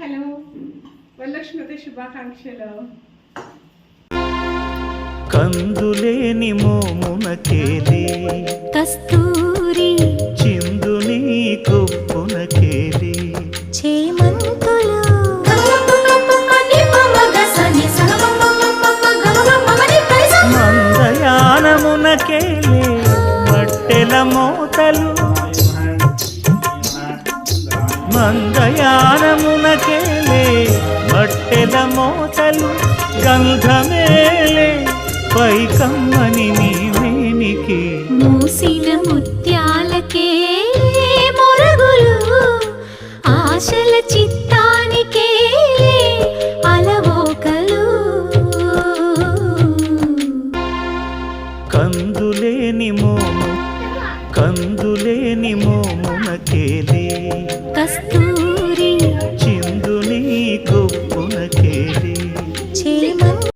Hello Varalakshmi శుభాకాంక్షలు. కందులేని మోమునకేలి కస్తూరి చిందుని కొప్పునకేలి చేమంతులు మందయానమునకేలి మట్టెల మోతలు మందయానమునకేలే మట్టెల మోతలు గంధమేలే పైకమ్మని నీవేనికి మూసిన ముత్యాలకే మొరగులు ఆశల చిత్తానికే అలవోకలు కందులేని మోమునకేలి కస్తూరి చిందుని కొప్పునకేలి